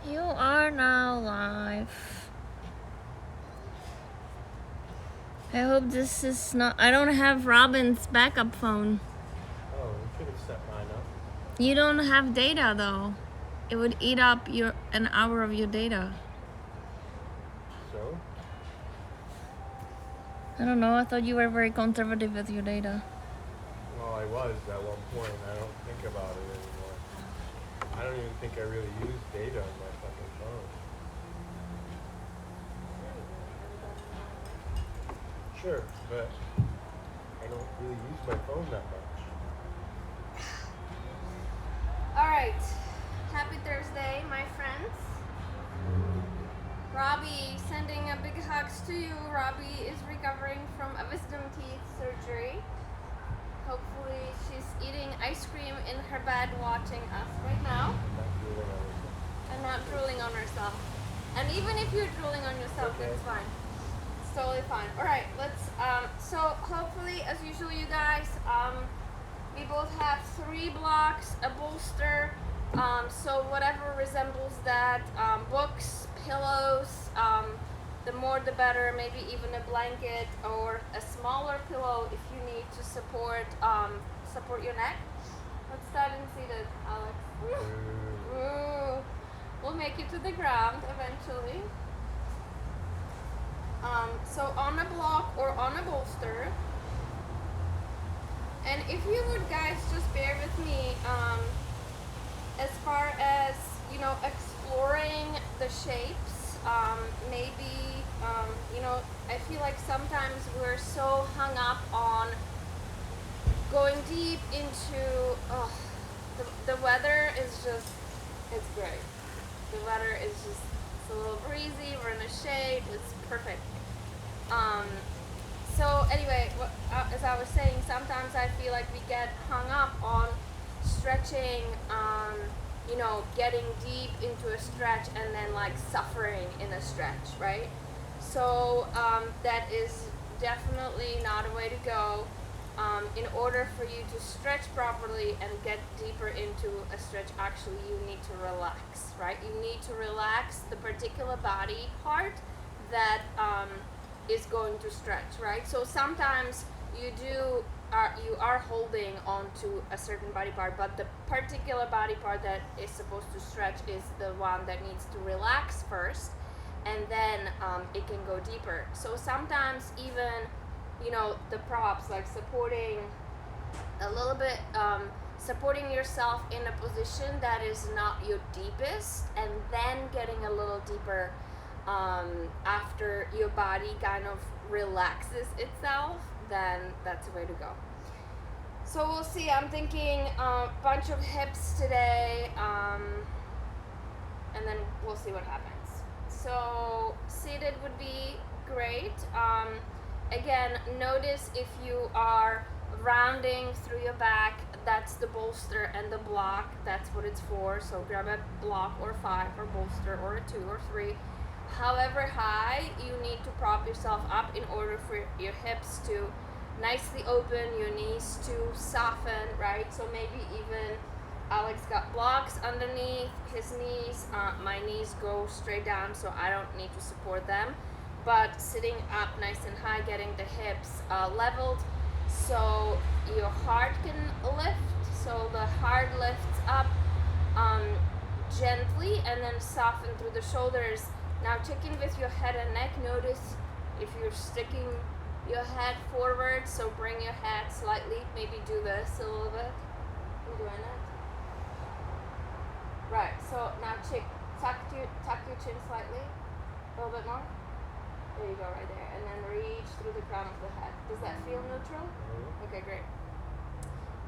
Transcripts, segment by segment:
You are now live. I hope this is not. I don't have Robin's backup phone. Oh, you should have set mine up. You don't have data though. It would eat up an hour of your data. So? I don't know. I thought you were very conservative with your data. Well, I was at one point. I don't think about it anymore. I don't even think I really use data on my fucking phone. Sure, but I don't really use my phone that much. All right. Happy Thursday, my friends. Robbie, sending a big hugs to you. Robbie is recovering from a wisdom teeth surgery. Hopefully she's eating ice cream in her bed watching us right now. I'm And not drooling on myself. not drooling on herself. And even if you're drooling on yourself, Okay. that's fine. It's totally fine. Alright, let's so hopefully as usual you guys, we both have 3 blocks, a bolster, so whatever resembles that, books, pillows, the more the better, maybe even a blanket or a smaller pillow if you need to support your neck. Let's start in seated, Alex. Ooh. We'll make it to the ground eventually. So on a block or on a bolster. And if you would guys just bear with me, as far as, exploring the shapes, maybe, I feel like sometimes we're so hung up on going deep into, the weather is just, it's great. The weather is just, it's a little breezy, we're in the shade, it's perfect. So anyway, as I was saying, sometimes I feel like we get hung up on stretching, getting deep into a stretch and then like suffering in a stretch, right? So that is definitely not a way to go. In order for you to stretch properly and get deeper into a stretch, actually you need to relax, right? You need to relax the particular body part that is going to stretch, right? So sometimes you are holding on to a certain body part, but the particular body part that is supposed to stretch is the one that needs to relax first, and then it can go deeper. So sometimes even, the props, like supporting a little bit, supporting yourself in a position that is not your deepest, and then getting a little deeper after your body kind of relaxes itself, then that's the way to go. So we'll see. I'm thinking a bunch of hips today, and then we'll see what happens. So seated would be great. Again, notice if you are rounding through your back, that's the bolster, and the block, that's what it's for. So grab a block or 5 or bolster or a 2 or 3. However high you need to prop yourself up in order for your hips to nicely open, your knees to soften, right? So maybe even Alex got blocks underneath his knees. My knees go straight down, so I don't need to support them. But sitting up nice and high, getting the hips leveled so your heart can lift. So the heart lifts up gently and then soften through the shoulders. Now check in with your head and neck. Notice if you're sticking your head forward, so bring your head slightly. Maybe do this a little bit. You doing it? Right, so now tuck your chin slightly. A little bit more. There you go, right there. And then reach through the crown of the head. Does that feel neutral? Mm-hmm. Okay, great.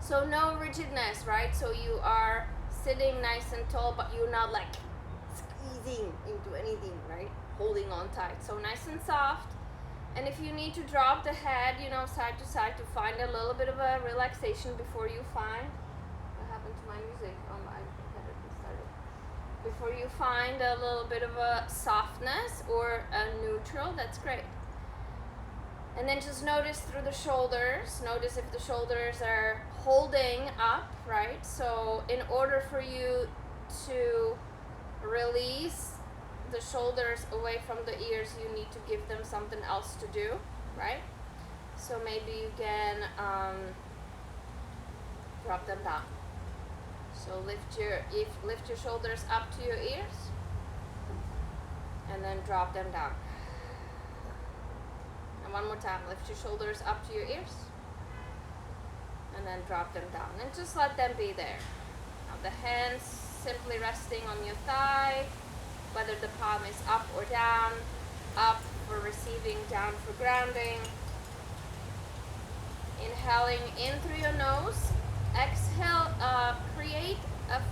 So no rigidness, right? So you are sitting nice and tall, but you're not like squeezing into anything, right? Holding on tight. So nice and soft. And if you need to drop the head, side to side to find a little bit of a relaxation before you find, what happened to my music? Oh my, I had it restarted. Before you find a little bit of a softness or a neutral, that's great. And then just notice through the shoulders. Notice if the shoulders are holding up, right? So in order for you to release the shoulders away from the ears, you need to give them something else to do, right? So maybe you can drop them down. So lift your shoulders up to your ears and then drop them down. And one more time, lift your shoulders up to your ears and then drop them down. And just let them be there. Now the hands simply resting on your thigh, whether the palm is up or down, up for receiving, down for grounding. Inhaling in through your nose. Exhale,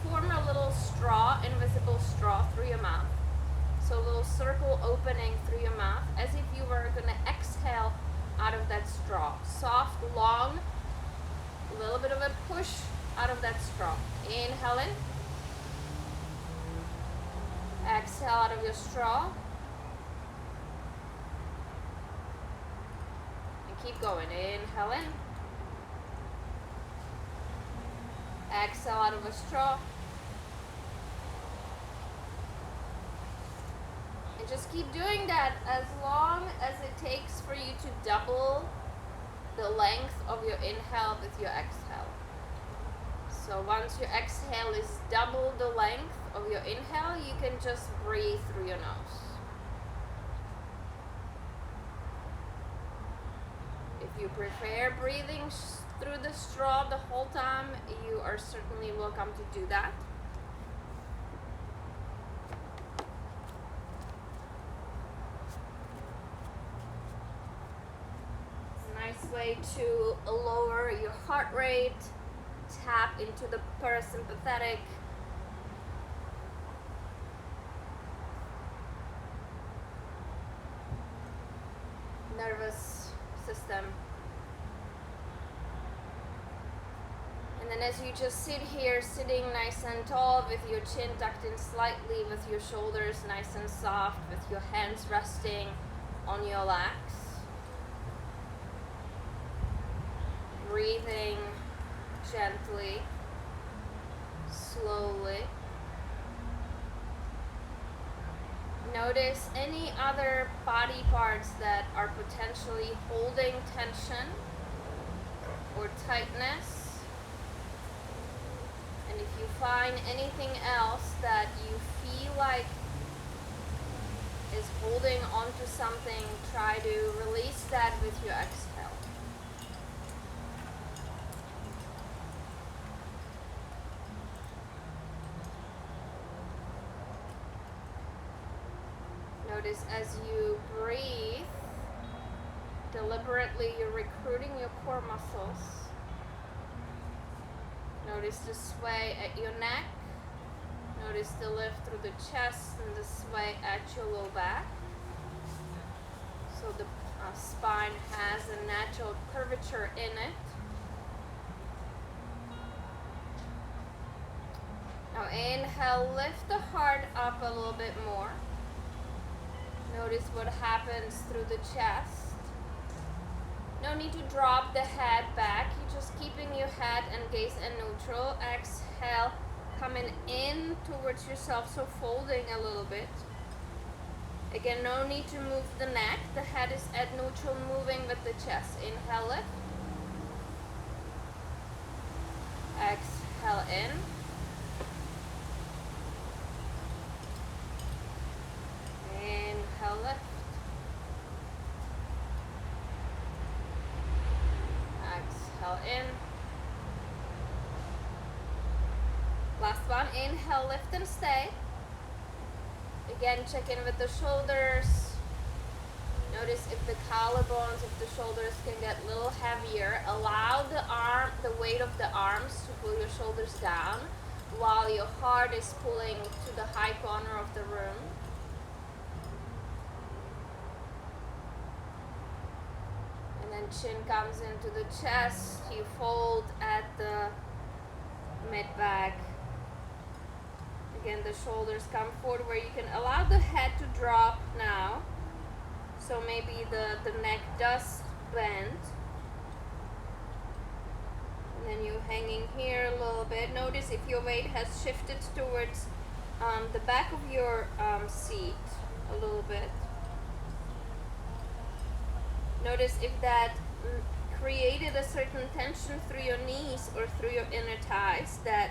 form a little straw, invisible straw through your mouth. So a little circle opening through your mouth as if you were going to exhale out of that straw. Soft, long, a little bit of a push out of that straw. Inhale in. Exhale out of your straw. And keep going. Inhale in. Exhale out of a straw. And just keep doing that as long as it takes for you to double the length of your inhale with your exhale. So once your exhale is double the length of your inhale, you can just breathe through your nose. If you prefer breathing through the straw the whole time, you are certainly welcome to do that. Nice way to lower your heart rate, tap into the parasympathetic. Nervous system. And then as you just sit here, sitting nice and tall with your chin tucked in slightly, with your shoulders nice and soft, with your hands resting on your laps. Breathing gently, slowly. Notice any other body parts that are potentially holding tension or tightness. And if you find anything else that you feel like is holding onto something, try to release that with your exhale. Notice as you breathe, deliberately you're recruiting your core muscles. Notice the sway at your neck. Notice the lift through the chest and the sway at your low back. So the spine has a natural curvature in it. Now inhale, lift the heart up a little bit more. Notice what happens through the chest. No need to drop the head back. You're just keeping your head and gaze in neutral. Exhale, coming in towards yourself, so folding a little bit. Again, no need to move the neck. The head is at neutral, moving with the chest. Inhale, lift. Exhale in. Inhale, lift. Exhale in. Last one. Inhale, lift and stay. Again, check in with the shoulders. Notice if the collarbones of the shoulders can get a little heavier. Allow the weight of the arms to pull your shoulders down while your heart is pulling to the high corner of the room. And then chin comes into the chest. You fold at the mid-back. Again, the shoulders come forward where you can allow the head to drop now. So maybe the neck does bend. And then you're hanging here a little bit. Notice if your weight has shifted towards the back of your seat a little bit. Notice if that created a certain tension through your knees or through your inner thighs that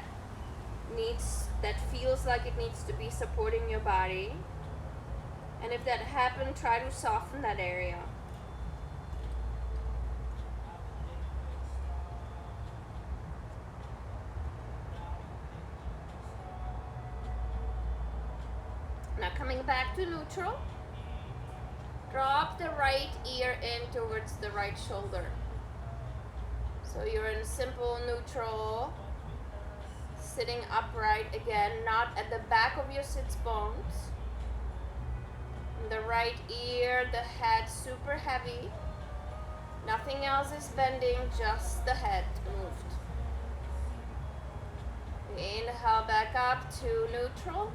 feels like it needs to be supporting your body. And if that happened, try to soften that area. Now coming back to neutral, drop the right ear in towards the right shoulder. So you're in simple neutral, sitting upright again, not at the back of your sits bones. The right ear, the head super heavy. Nothing else is bending, just the head moved. Inhale back up to neutral.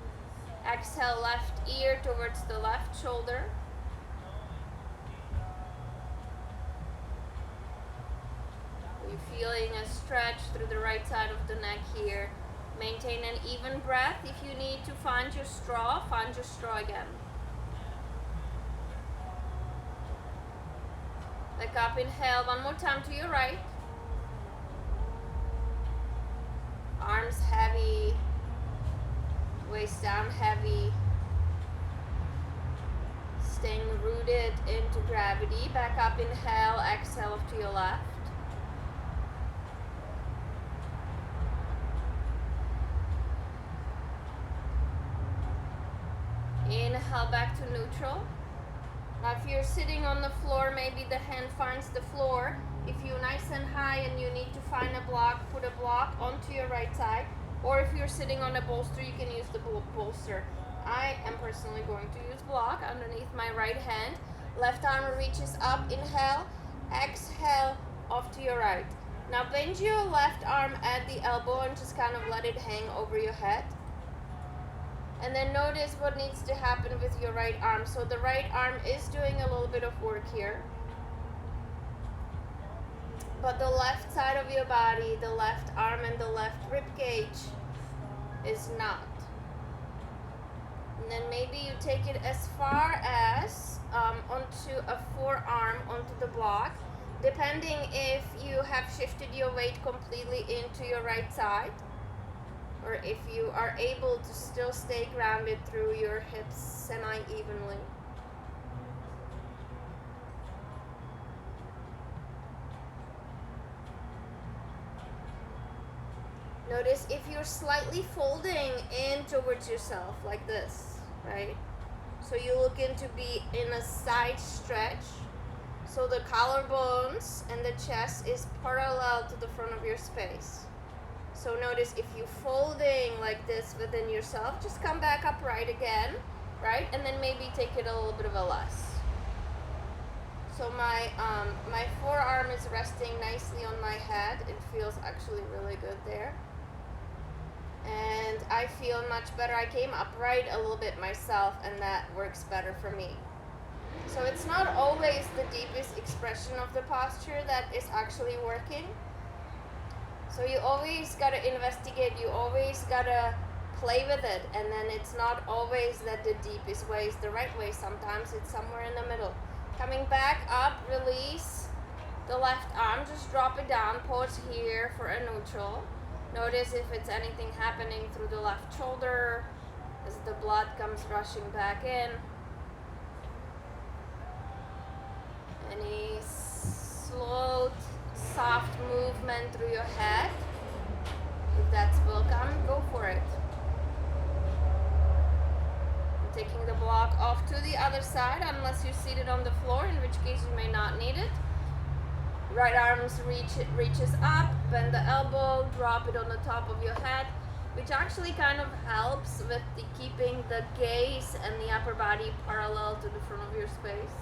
Exhale left ear towards the left shoulder. You're feeling a stretch through the right side of the neck here. Maintain an even breath. If you need to find your straw again. Back up, inhale one more time to your right. Arms heavy, waist down heavy. Staying rooted into gravity. Back up, inhale, exhale off to your left. Inhale back to neutral. Now if you're sitting on the floor, maybe the hand finds the floor. If you're nice and high and you need to find a block, put a block onto your right side. Or if you're sitting on a bolster, you can use the bolster. I am personally going to use block underneath my right hand. Left arm reaches up, inhale, exhale, off to your right. Now bend your left arm at the elbow and just kind of let it hang over your head. And then notice what needs to happen with your right arm. So the right arm is doing a little bit of work here. But the left side of your body, the left arm and the left rib cage is not. And then maybe you take it as far as onto a forearm, onto the block. Depending if you have shifted your weight completely into your right side, or if you are able to still stay grounded through your hips semi-evenly. Notice if you're slightly folding in towards yourself like this, right? So you look to be in a side stretch. So the collarbones and the chest is parallel to the front of your space. So notice if you're folding like this within yourself, just come back upright again, right? And then maybe take it a little bit of a less. So my forearm is resting nicely on my head. It feels actually really good there. And I feel much better. I came upright a little bit myself, and that works better for me. So it's not always the deepest expression of the posture that is actually working. So you always got to investigate, you always got to play with it, and then it's not always that the deepest way is the right way. Sometimes it's somewhere in the middle. Coming back up, release the left arm, just drop it down, pause here for a neutral. Notice if it's anything happening through the left shoulder as the blood comes rushing back in. Any slow, soft movement through your head. If that's welcome, go for it. I'm taking the block off to the other side unless you're seated on the floor, in which case you may not need it. Right arms reaches up, bend the elbow, drop it on the top of your head, which actually kind of helps with keeping the gaze and the upper body parallel to the front of your space.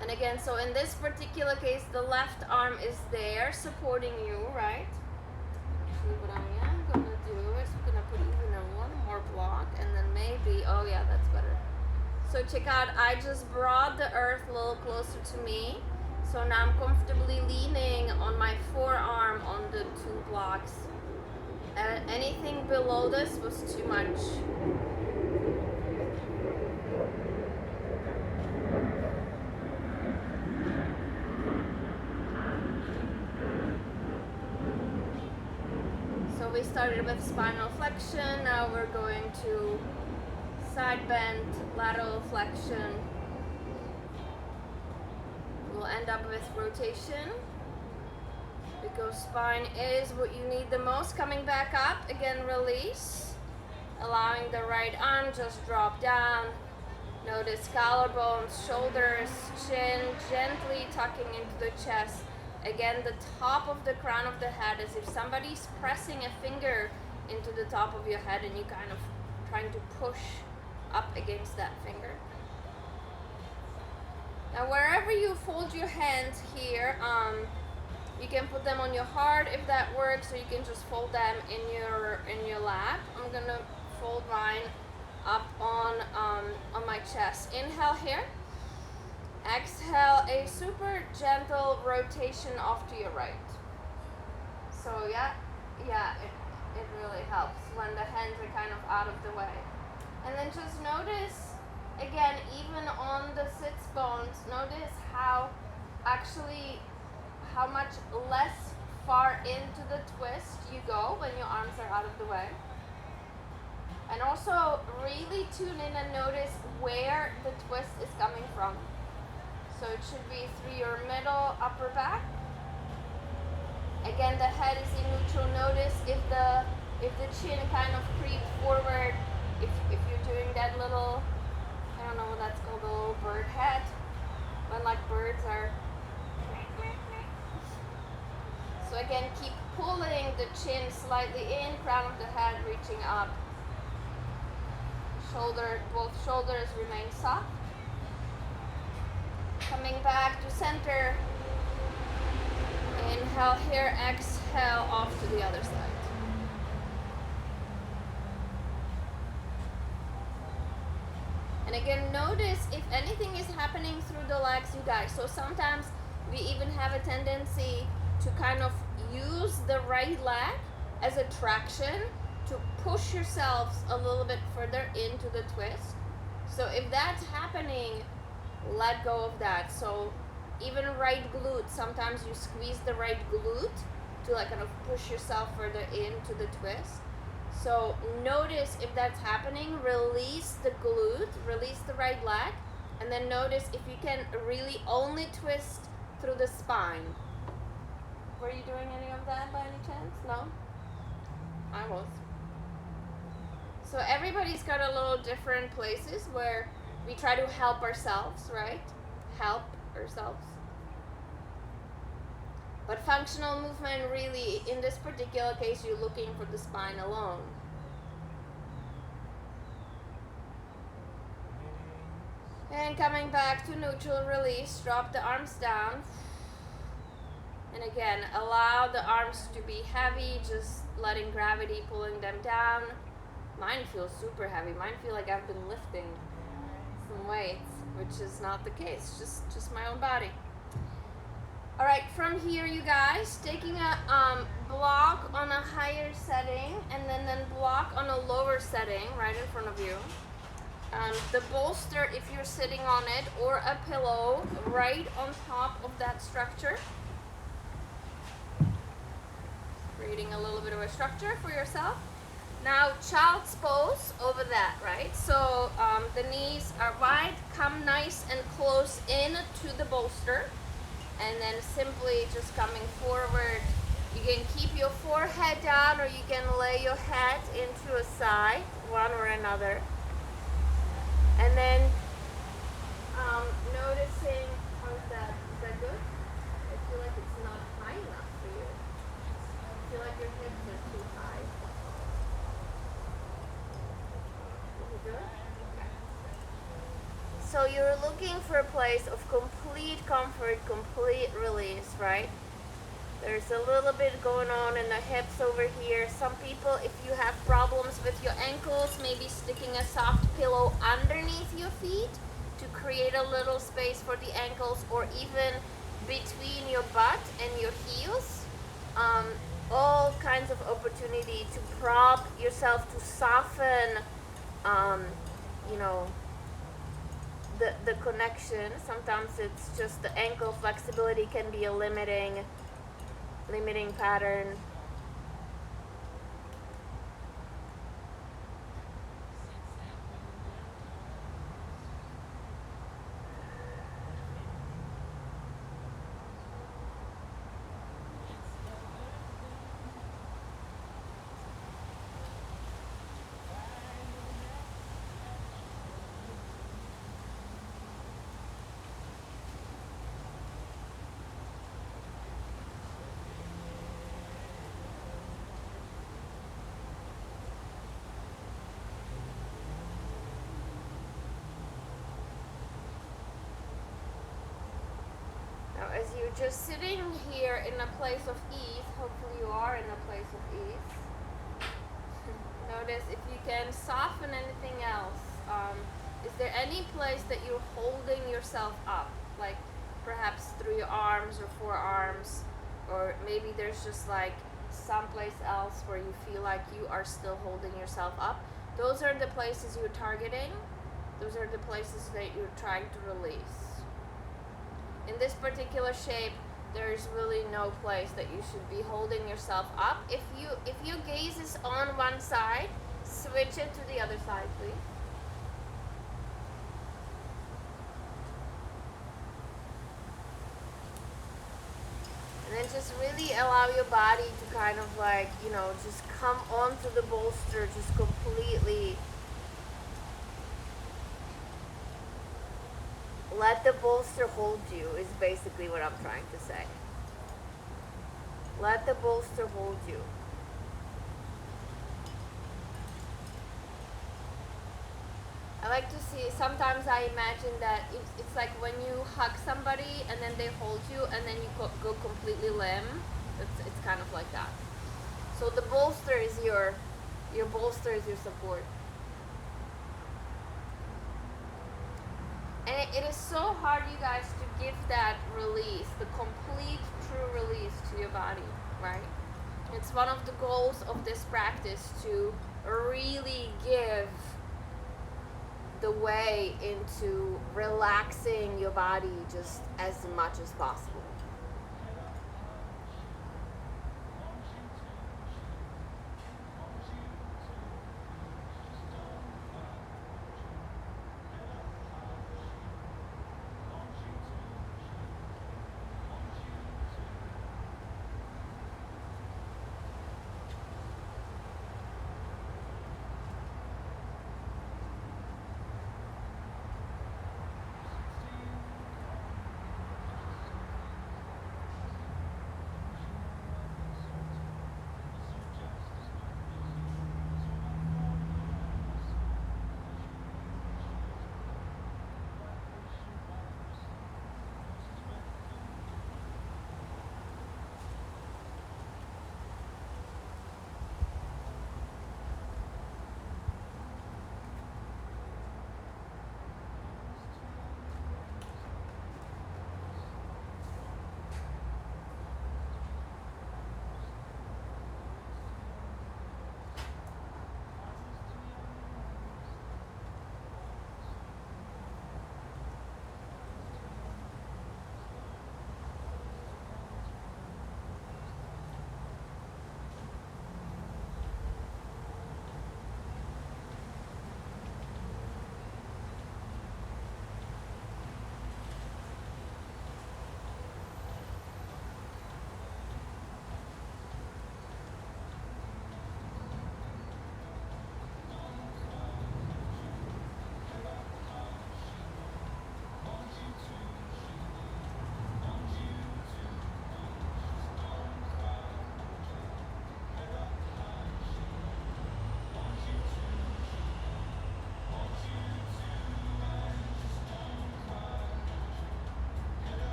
And again, so in this particular case, the left arm is there supporting you, right? Actually, what I am going to do is I'm going to put even one more block, and then maybe, oh yeah, that's better. So check out, I just brought the earth a little closer to me. So now I'm comfortably leaning on my forearm on the two blocks. Anything below this was too much. So we started with spinal flexion, now we're going to side bend, lateral flexion. We'll end up with rotation, because spine is what you need the most. Coming back up, again release, allowing the right arm just drop down. Notice collarbones, shoulders, chin, gently tucking into the chest. Again, the top of the crown of the head, as if somebody's pressing a finger into the top of your head and you kind of trying to push up against that finger. Now wherever you fold your hands here, you can put them on your heart if that works, or you can just fold them in your lap. I'm gonna fold mine up on my chest. Inhale here. Exhale, a super gentle rotation off to your right. So yeah, it really helps when the hands are kind of out of the way. And then just notice, again, even on the sits bones, notice how much less far into the twist you go when your arms are out of the way. And also really tune in and notice where the twist is coming from. So it should be through your middle upper back. Again, the head is in neutral. Notice if the chin kind of creeps forward, if you're doing that little, I don't know what that's called, the little bird head, when like birds are. So again, keep pulling the chin slightly in, crown of the head reaching up. Both shoulders remain soft. Coming back to center. Inhale here, exhale off to the other side. And again, notice if anything is happening through the legs, you guys. So sometimes we even have a tendency to kind of use the right leg as a traction to push yourselves a little bit further into the twist. So if that's happening, let go of that. So even right glute, sometimes you squeeze the right glute to like kind of push yourself further into the twist. So notice if that's happening, release the glute, release the right leg, and then notice if you can really only twist through the spine. Were you doing any of that by any chance? No? I was. So everybody's got a little different places where we try to help ourselves, right? Help ourselves. But functional movement really, in this particular case, you're looking for the spine alone. And coming back to neutral release, drop the arms down. And again, allow the arms to be heavy, just letting gravity pulling them down. Mine feels super heavy. Mine feel like I've been lifting some weights, which is not the case, just my own body. All right, from here, you guys, taking a block on a higher setting and then block on a lower setting right in front of you. The bolster, if you're sitting on it, or a pillow right on top of that structure. Creating a little bit of a structure for yourself. Now, child's pose over that, right? So the knees are wide, come nice and close in to the bolster. And then simply just coming forward. You can keep your forehead down, or you can lay your head into a side, one or another. And then noticing, how's that? Is that good? I feel like it's not high enough for you. I feel like your hips are too high. Is it good? Okay. So you're looking for a place of complete comfort, complete release, right? There's a little bit going on in the hips over here. Some people, if you have problems with your ankles, maybe sticking a soft pillow underneath your feet to create a little space for the ankles, or even between your butt and your heels. all kinds of opportunity to prop yourself, to soften, um, you know, the connection. Sometimes it's just the ankle flexibility can be a limiting pattern. Now, as you're just sitting here in a place of ease, hopefully you are in a place of ease. Notice if you can soften anything else. Is there any place that you're holding yourself up? Like perhaps through your arms or forearms, or maybe there's just like someplace else where you feel like you are still holding yourself up. Those are the places you're targeting. Those are the places that you're trying to release. In this particular shape, there is really no place that you should be holding yourself up. If your gaze is on one side, switch it to the other side, please. And then just really allow your body to kind of like, just come onto the bolster just completely. Let the bolster hold you is basically what I'm trying to say. Let the bolster hold you. I like to see, sometimes I imagine that it's like when you hug somebody and then they hold you and then you go completely limp. It's kind of like that. So the bolster is your bolster is your support. And it is so hard, you guys, to give that release, the complete, true release to your body, right? It's one of the goals of this practice to really give the way into relaxing your body just as much as possible.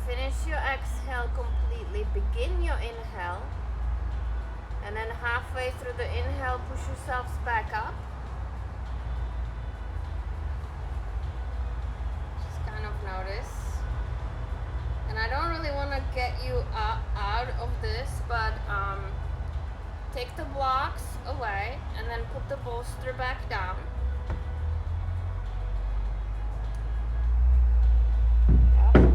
Finish your exhale completely. Begin your inhale. And then halfway through the inhale, push yourselves back up. Just kind of notice. And I don't really want to get you out of this, but take the blocks away and then put the bolster back down. Yeah.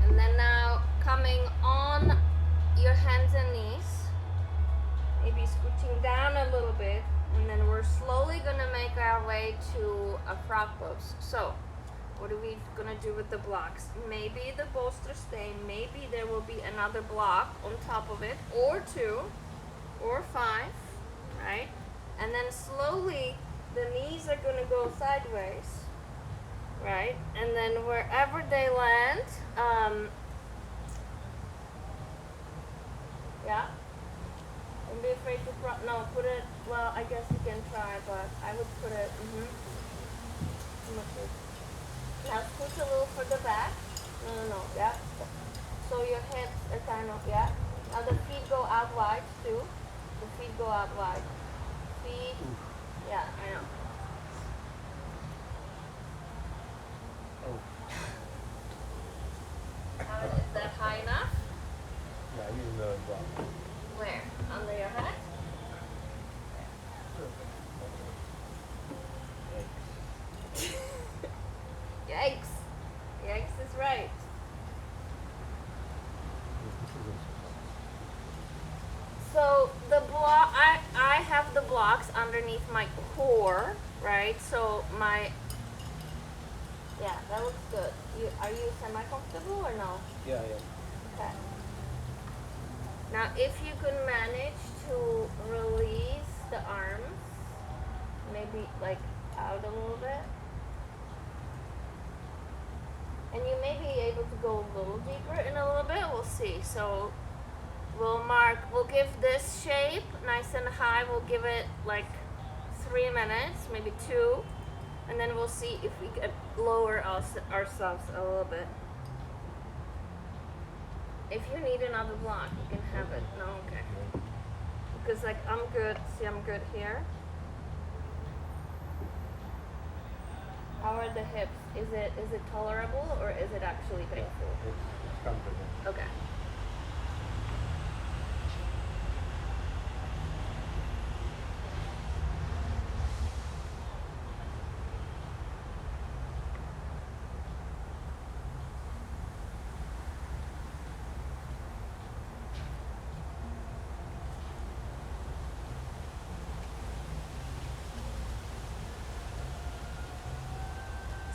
And then now coming on your hands and knees, maybe scooching down a little bit, and then we're slowly gonna make our way to a frog pose. So what are we gonna do with the blocks? Maybe the bolster stay, maybe there will be another block on top of it, or 2 or 5, right? And then slowly the knees are gonna go sideways, right? And then wherever they land, yeah. Don't be afraid to put it, well, I guess you can try, but I would put it, Now scooch a little further back. No, yeah. So your hips are kind of, yeah. Now the feet go out wide too. The feet go out wide. Feet, yeah, I know. Oh. Is that high enough? Yeah, I use another block. Where? Under your head? Yikes. Yikes is right. So the block, I have the blocks underneath my core, right? So yeah, that looks good. Are you semi-comfortable or no? Yeah. Okay. Now if you can manage to release the arms, maybe like out a little bit. And you may be able to go a little deeper in a little bit, we'll see. So we'll give this shape nice and high, we'll give it like 3 minutes, maybe 2, and then we'll see if we can lower ourselves a little bit. If you need another block, you can have it. No, okay. Because like I'm good, see I'm good here. How are the hips? Is it tolerable or is it actually painful? It's comfortable. Okay.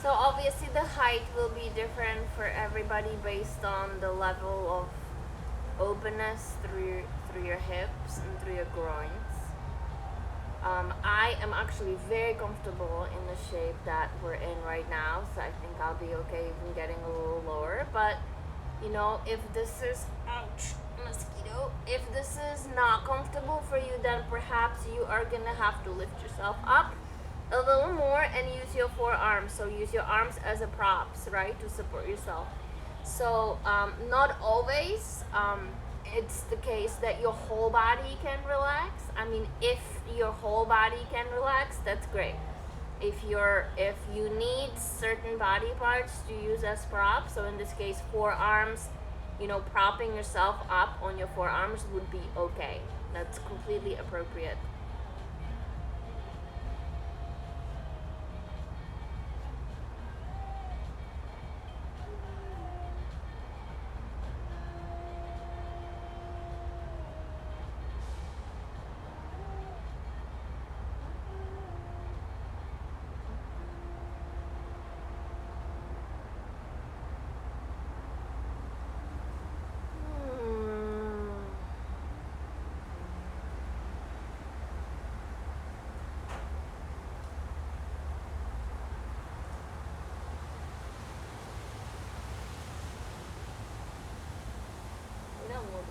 So obviously the height will be different for everybody based on the level of openness through your hips and through your groins. I am actually very comfortable in the shape that we're in right now, so I think I'll be okay even getting a little lower. But you know, if this is, ouch, mosquito, if this is not comfortable for you, then perhaps you are gonna have to lift yourself up a little more and use your forearms. So use your arms as a props, right, to support yourself. So not always it's the case that your whole body can relax. I mean, if your whole body can relax, that's great. If you need certain body parts to use as props, so in this case forearms, you know, propping yourself up on your forearms would be okay. That's completely appropriate.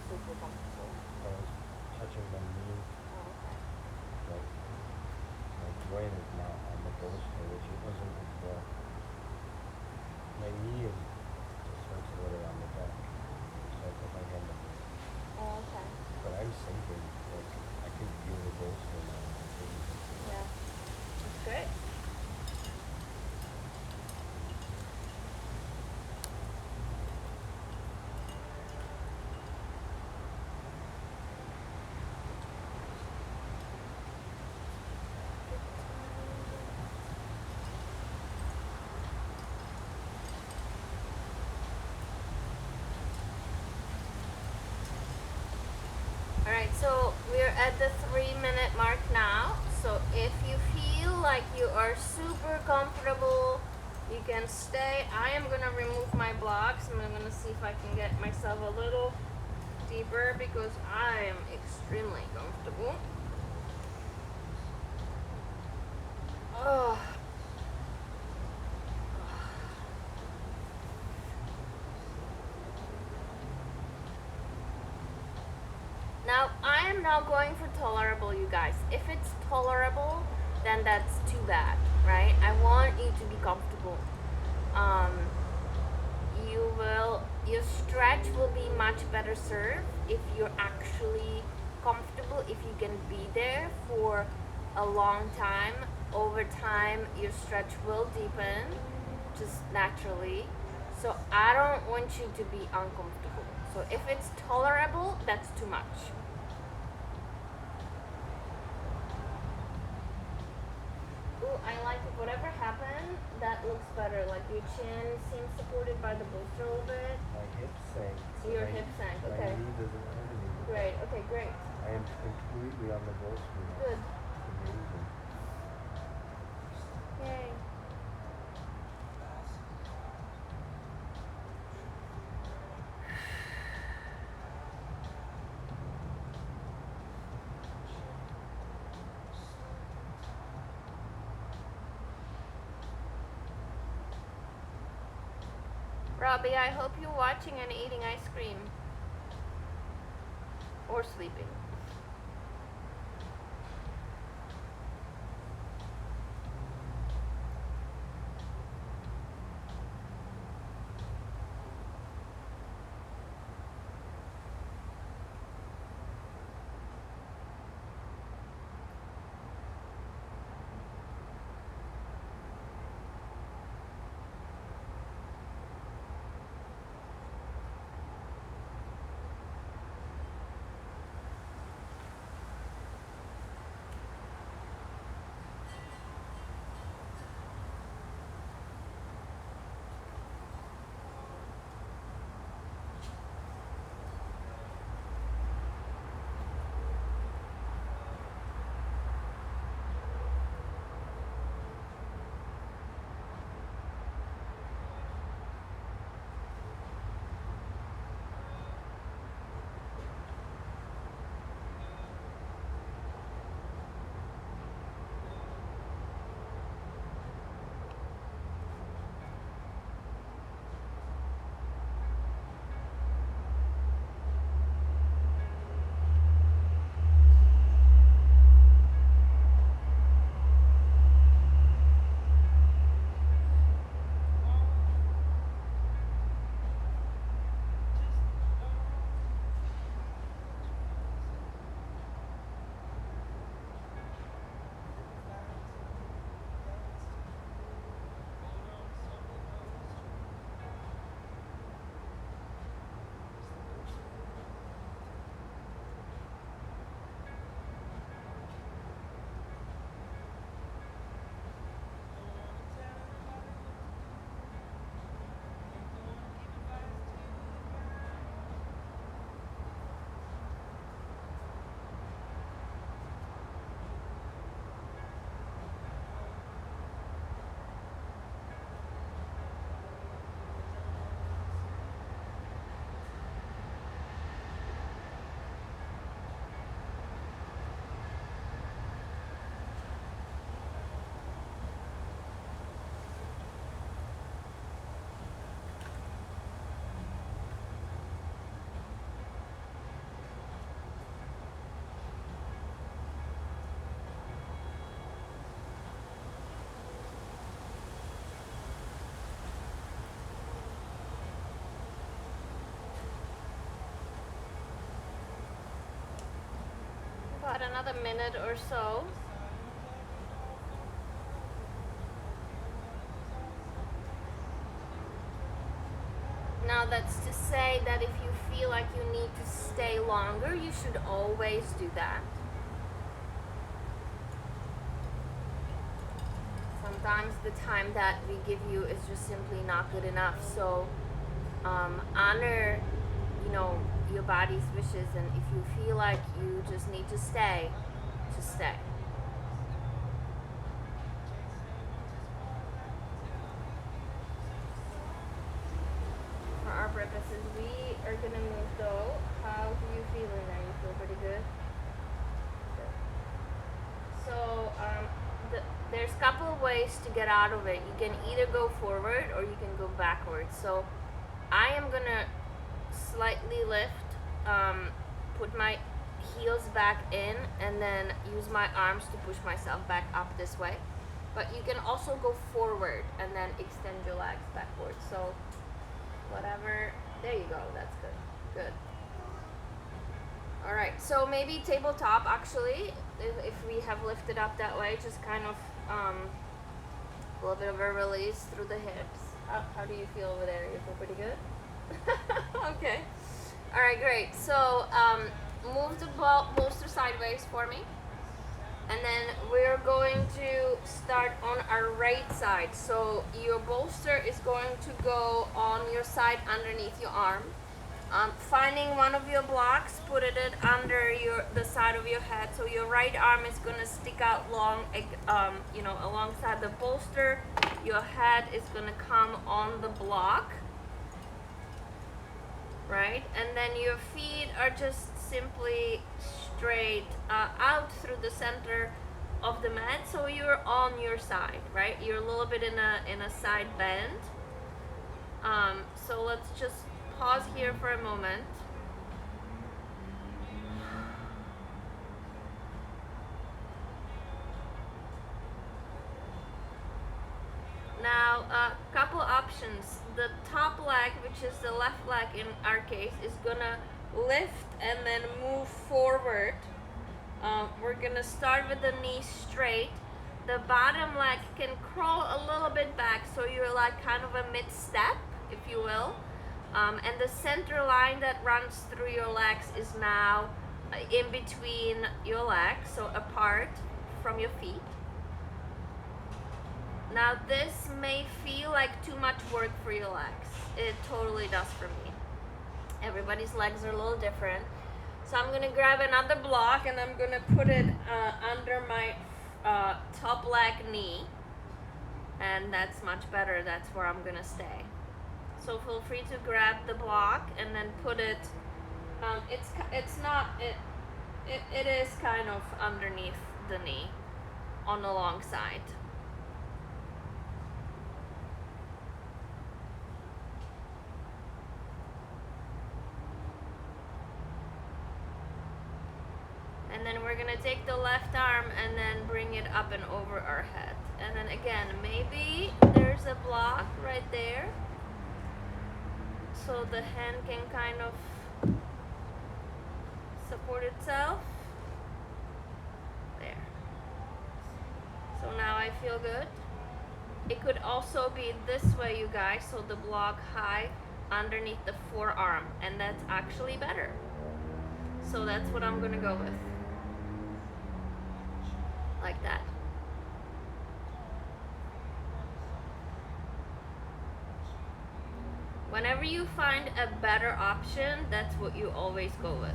Super comfortable. I was touching my knee. Oh, okay. But my brain is not on the bolster, which it wasn't before. My knee is just hurts a little on the back. So I put my hand on it. Oh, okay. But I'm sinking. Like, Alright, so we're at the 3-minute mark now. So if you feel like you are super comfortable, you can stay. I am gonna remove my blocks and I'm gonna see if I can get myself a little deeper because I am extremely comfortable. Oh. Now, I am now going for tolerable, you guys. If it's tolerable, then that's too bad, right? I want you to be comfortable. Your stretch will be much better served if you're actually comfortable, if you can be there for a long time. Over time, your stretch will deepen just naturally. So I don't want you to be uncomfortable. So if it's tolerable, that's too much. Ooh, I like it. Whatever happened, that looks better. Like your chin seems supported by the bolster a little bit. My hip sank. So Your hip sank, okay. My knee doesn't hurt anymore. Great, okay, great. I am completely on the bolster now. Good. It's amazing. Yay. Robbie, I hope you're watching and eating ice cream. Or sleeping. About another minute or so. Now that's to say that if you feel like you need to stay longer, you should always do that. Sometimes the time that we give you is just simply not good enough. So honor, your body's wishes, and if you feel like you just need to stay, just stay. For our purposes, we are gonna move though. How do you feel in there? You feel pretty good? Good. So there's a couple of ways to get out of it. You can either go forward or you can go backwards. So I am gonna slightly lift, put my heels back in, and then use my arms to push myself back up this way. But you can also go forward and then extend your legs backwards. So whatever, there you go, that's good. All right, so maybe tabletop actually, if we have lifted up that way, just kind of a little bit of a release through the hips. How do you feel over there? You feel pretty good? Okay. All right, great. So move the bolster sideways for me. And then we're going to start on our right side. So your bolster is going to go on your side underneath your arm. Finding one of your blocks, put it under the side of your head. So your right arm is going to stick out long, alongside the bolster. Your head is going to come on the block, right? And then your feet are just simply straight out through the center of the mat, so you're on your side, right? You're a little bit in a side bend. So let's just pause here for a moment. Now, a couple options. The top leg, which is the left leg in our case, is gonna lift and then move forward. We're gonna start with the knees straight. The bottom leg can crawl a little bit back, so you're like kind of a mid-step, if you will. And the center line that runs through your legs is now in between your legs, so apart from your feet. Now this may feel like too much work for your legs. It totally does for me. Everybody's legs are a little different. So I'm gonna grab another block and I'm gonna put it under my top leg knee. And that's much better, that's where I'm gonna stay. So feel free to grab the block and then put it, it is kind of underneath the knee on the long side. And then we're gonna take the left arm and then bring it up and over our head. And then again, maybe there's a block right there, so the hand can kind of support itself. There. So now I feel good. It could also be this way, you guys, so the block high underneath the forearm, and that's actually better. So that's what I'm gonna go with. Like that. Whenever you find a better option, that's what you always go with.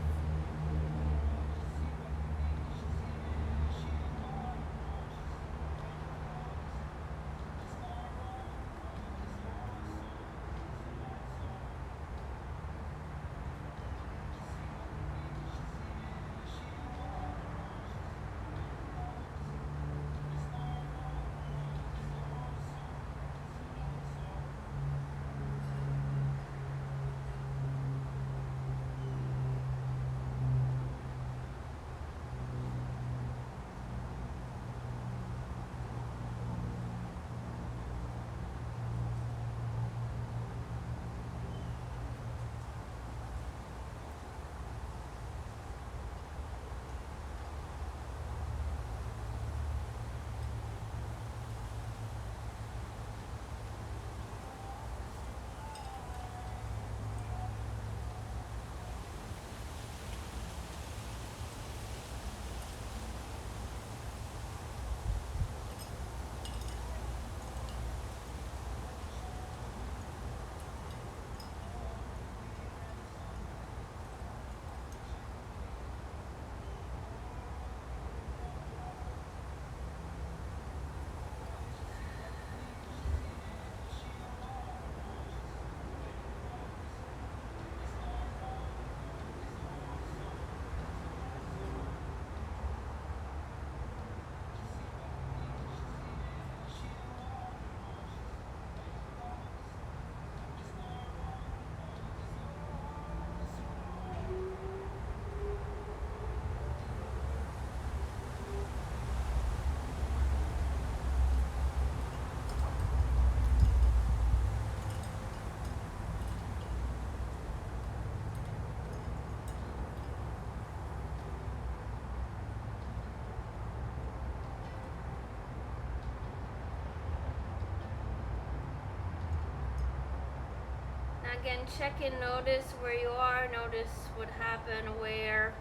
again, check in, notice where you are, notice what happened, where.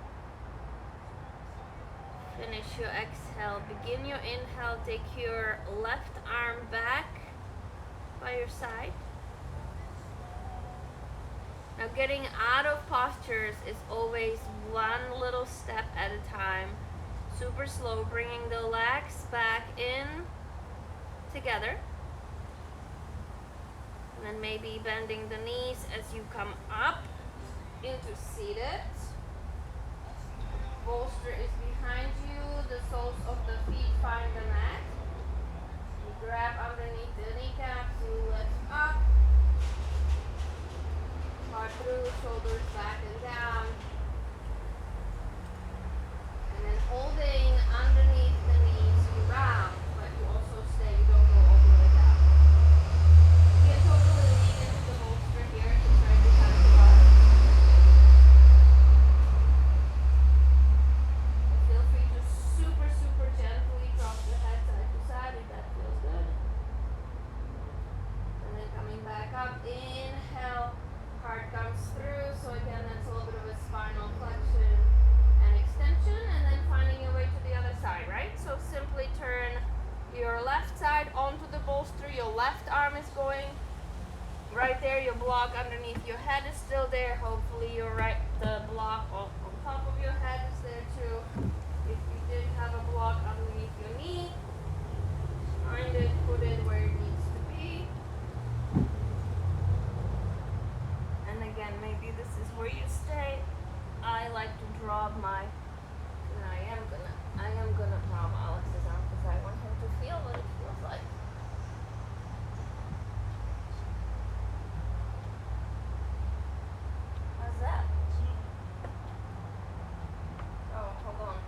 Finish your exhale. Begin your inhale. Take your left arm back by your side. Now, getting out of postures is always one little step at a time. Super slow, bringing the legs back in together. And then maybe bending the knees as you come up into seated. Bolster is behind you, the soles of the feet find the mat. You grab underneath the kneecaps, you lift up. Heart through, shoulders back and down. And then holding underneath the knees, you round, but you also stay, you don't go all the way down. You can totally lean into the bolster here, just right behind the bar. Feel free to super, super gently drop the head side to side if that feels good. And then coming back up, inhale, heart comes through. So again, that's a little bit of a spinal flexion and extension. And then finding your way to the other side, right? So simply turn your left side onto the bolster. Your left arm is going right there. Your block underneath your head is still there. Hopefully your the block on top of your head is there too. If you did have a block underneath your knee, find it, put it where it needs to be. And again, maybe this is where you stay. I like to drop my, and I am gonna drop Alex's arm because I want him to feel what it feels like. How's that? Oh, hold on.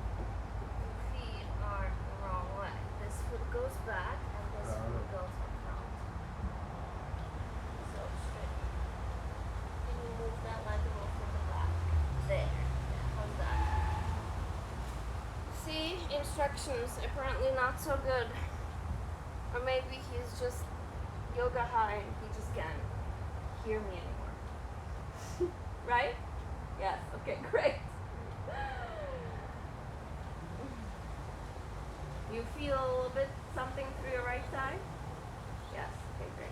Your feet are the wrong way. This foot goes back and this foot goes in front. So straight. Can you move that leg a little further back? There. How's that? See, instructions apparently not so good. Or maybe he's just yoga high and he just can't hear me anymore. Right? Yes, okay, great. You feel a little bit something through your right side? Yes, okay, great.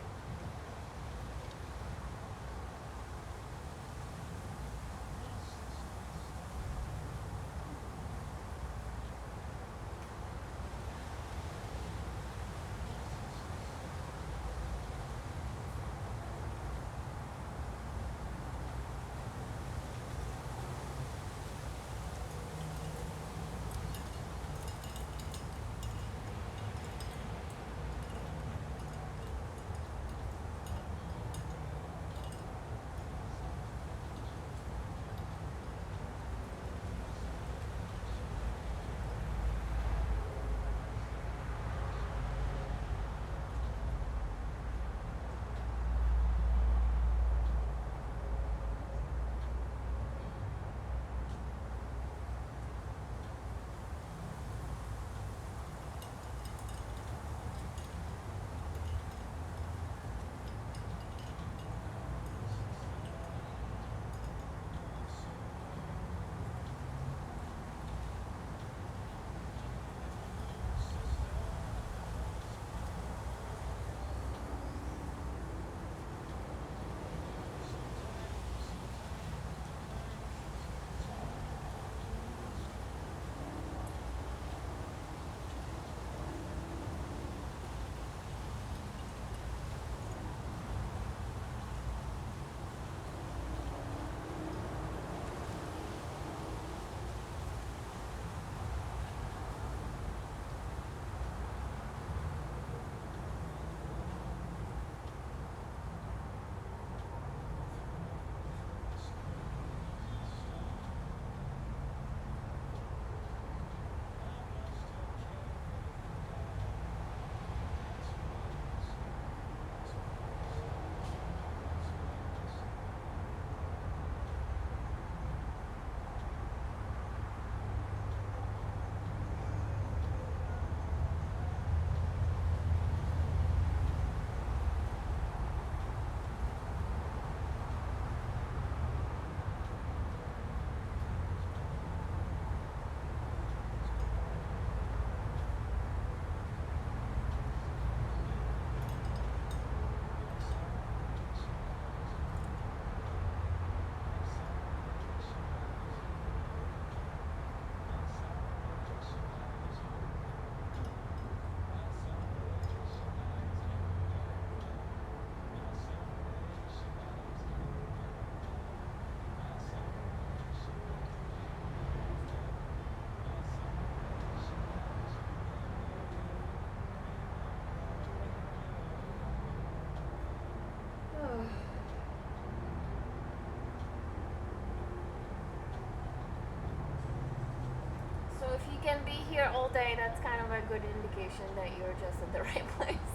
here all day, that's kind of a good indication that you're just at the right place.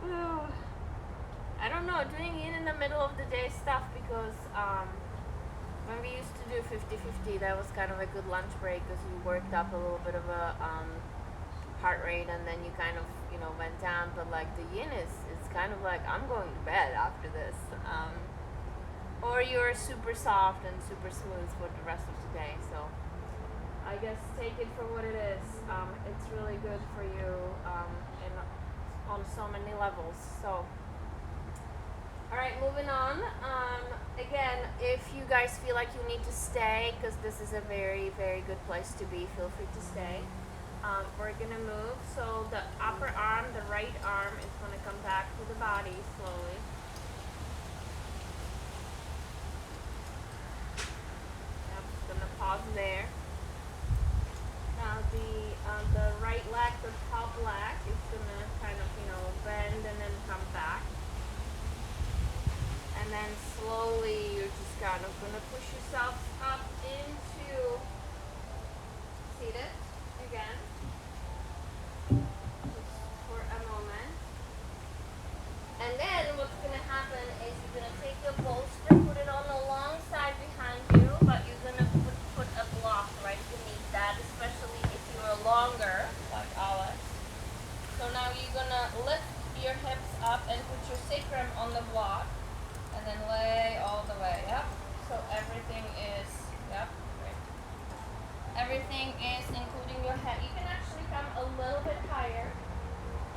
Ooh. I don't know, doing it in the middle of the day stuff because when we used to do 50-50, that was kind of a good lunch break because you worked up a little bit of a heart rate and then you kind of, went down. But like the yin is kind of like, I'm going to bed after this. Or you're super soft and super smooth for the rest of the day. So I guess take it for what it is. It's really good for you and on so many levels. So. All right, moving on. Again, if you guys feel like you need to stay, because this is a very, very good place to be, feel free to stay. We're gonna move. So the upper arm, the right arm, is gonna come back to the body slowly. I'm just gonna pause there. Now the right leg, the top leg, is gonna kind of, bend and then come back. And then slowly you're just kind of going to push yourself up into seated again. Just for a moment. And then what's going to happen is you're going to take your bolster, put it on the long side behind you, but you're going to put a block right beneath that, especially if you're longer, like Alex. So now you're going to lift your hips up and put your sacrum on the block. And then lay all the way up. So everything is, great. Everything is including your head. You can actually come a little bit higher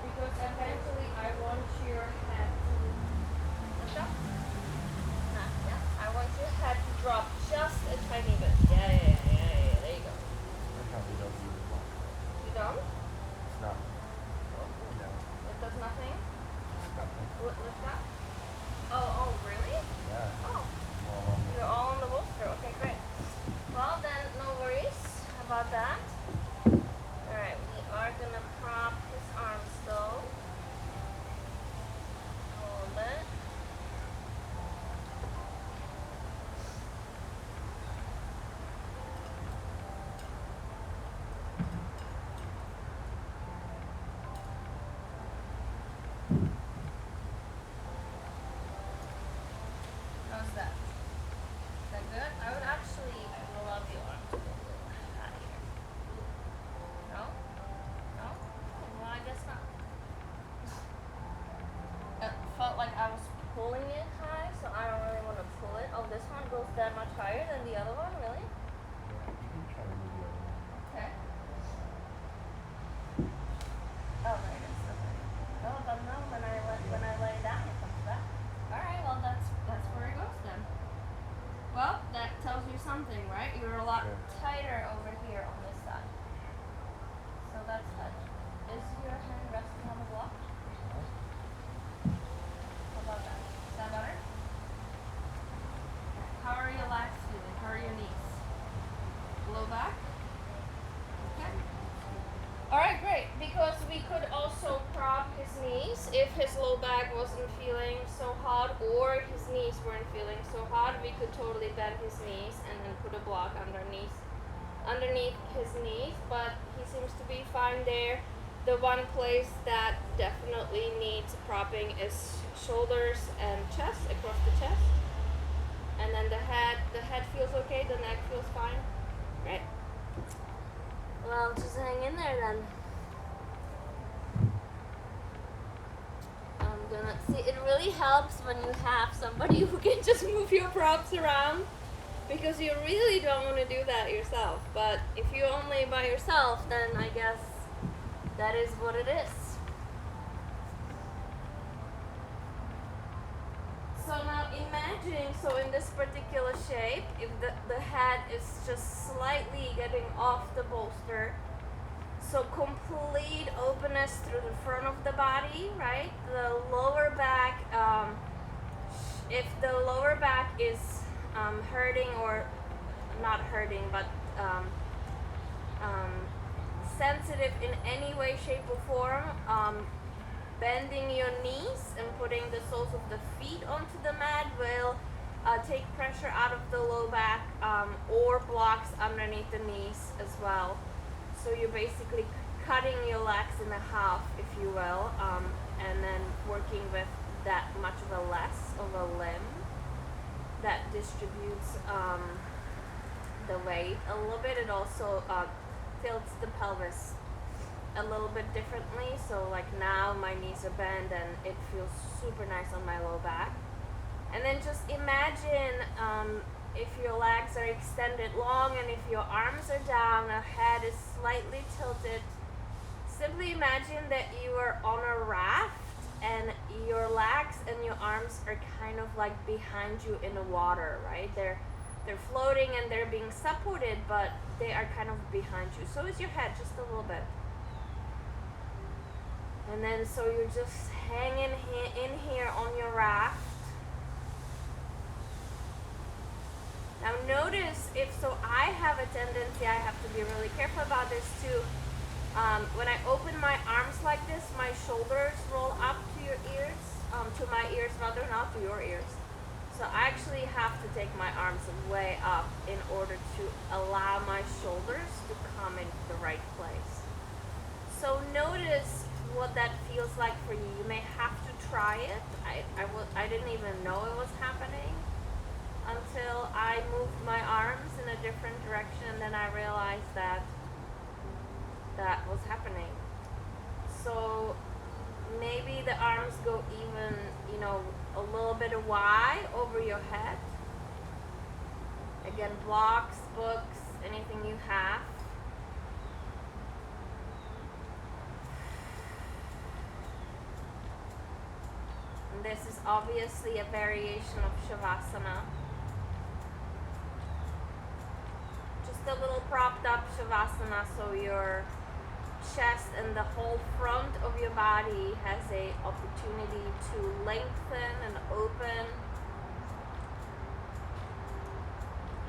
because eventually I want your head to lift up. I want your head to drop just a tiny bit. Yeah, there you go. That's how we don't use the block. You don't? It's not. No. It does nothing? Nothing. Lift up? Oh, really? Yeah. Oh. Well, You're all on the bolster. Okay, great. Well, then, no worries about that. Alright, we are going to prop his arms though. A little bit. How's that? Is that good? I would actually love your arm to go a little out of here. No? No? Oh, well, I guess not. It felt like I was pulling it high, so I don't really want to pull it. Oh, this one goes that much higher than the other one, really? yeah, you can try to move the other one. Okay. Oh, there it is. Okay. Oh, but no, when I lay down, it comes back. All right, well that's where it goes then. Well, that tells you something, right? You're a lot tighter over here on this side. So that's good. Is your hand resting on the block? How about that? Is that better? How are your legs feeling? How are your knees? Low back? Okay. Alright, great. Because we could also prop his knees if his low back wasn't feeling so hot or his knees weren't feeling so hot. We could totally bend his knees and then put a block underneath his knees, but he seems to be fine there. The one place that definitely needs propping is shoulders and chest, across the chest. And then the head feels okay, the neck feels fine. Right. Well, just hang in there then. I'm gonna see, it really helps when you have somebody who can just move your props around because you really don't want to do that yourself. But if you're only by yourself, then I guess that is what it is. So now imagine, so in this particular shape, if the head is just slightly getting off the bolster, so complete openness through the front of the body, right? The lower back, if the lower back is hurting or not hurting, but sensitive in any way, shape, or form, bending your knees and putting the soles of the feet onto the mat will take pressure out of the low back, or blocks underneath the knees as well. So you're basically cutting your legs in half, if you will, and then working with that much of a less of a limb that distributes the weight a little bit. It also tilts the pelvis a little bit differently. So like now my knees are bent and it feels super nice on my low back. And then just imagine if your legs are extended long and if your arms are down, the head is slightly tilted. Simply imagine that you are on a raft and your legs and your arms are kind of like behind you in the water, right? They're floating and they're being supported, but they are kind of behind you. So is your head, just a little bit. And then so you're just hanging in here on your raft. Now notice I have a tendency, I have to be really careful about this too. When I open my arms like this, my shoulders roll up to your ears, to my ears rather, not to your ears. So I actually have to take my arms way up in order to allow my shoulders to come into the right place. So notice what that feels like for you. You may have to try it. I didn't even know it was happening until I moved my arms in a different direction, and then I realized that was happening. So maybe the arms go even, a little bit wide over your head. Again, blocks, books, anything you have. And this is obviously a variation of Shavasana. A little propped up Shavasana, so your chest and the whole front of your body has a opportunity to lengthen and open,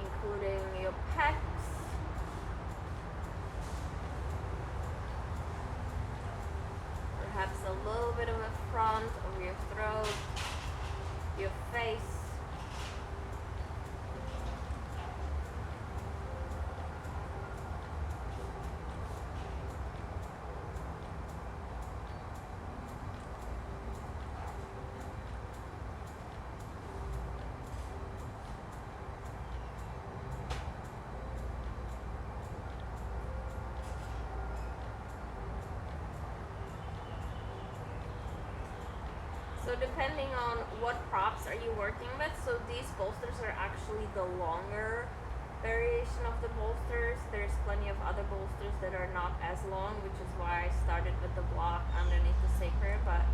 including your pecs, perhaps a little bit of the front of your throat, your face. So depending on what props are you working with, so these bolsters are actually the longer variation of the bolsters. There's plenty of other bolsters that are not as long, which is why I started with the block underneath the sacrum, but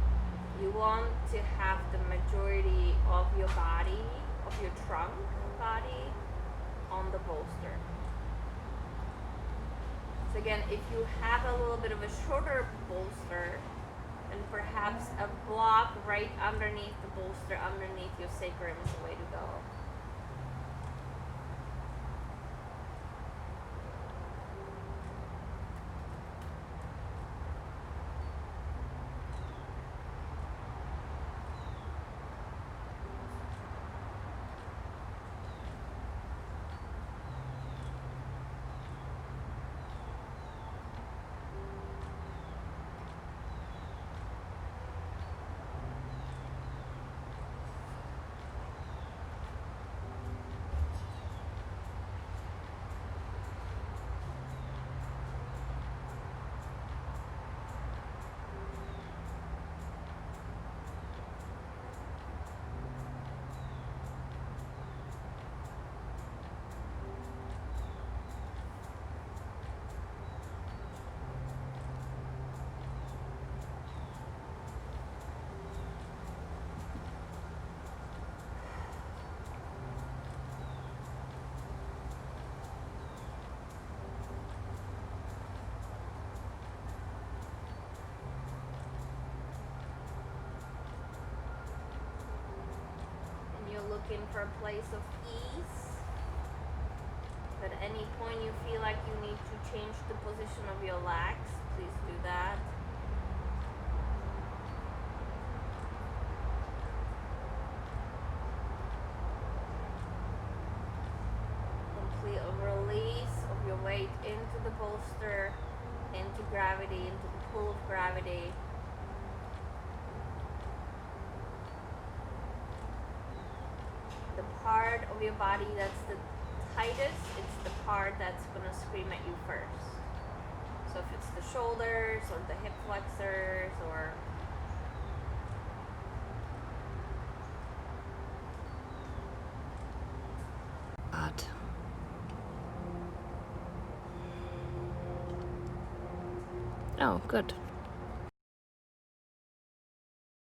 you want to have the majority of your body, of your trunk body, on the bolster. So again, if you have a little bit of a shorter bolster, and perhaps a block right underneath the bolster, underneath your sacrum is the way to go. Looking for a place of ease. If at any point you feel like you need to change the position of your legs, please do that. release of your weight into the bolster, into gravity, into the pull of gravity. The part of your body that's the tightest, it's the part that's gonna scream at you first. So if it's the shoulders or the hip flexors or God. Oh, good.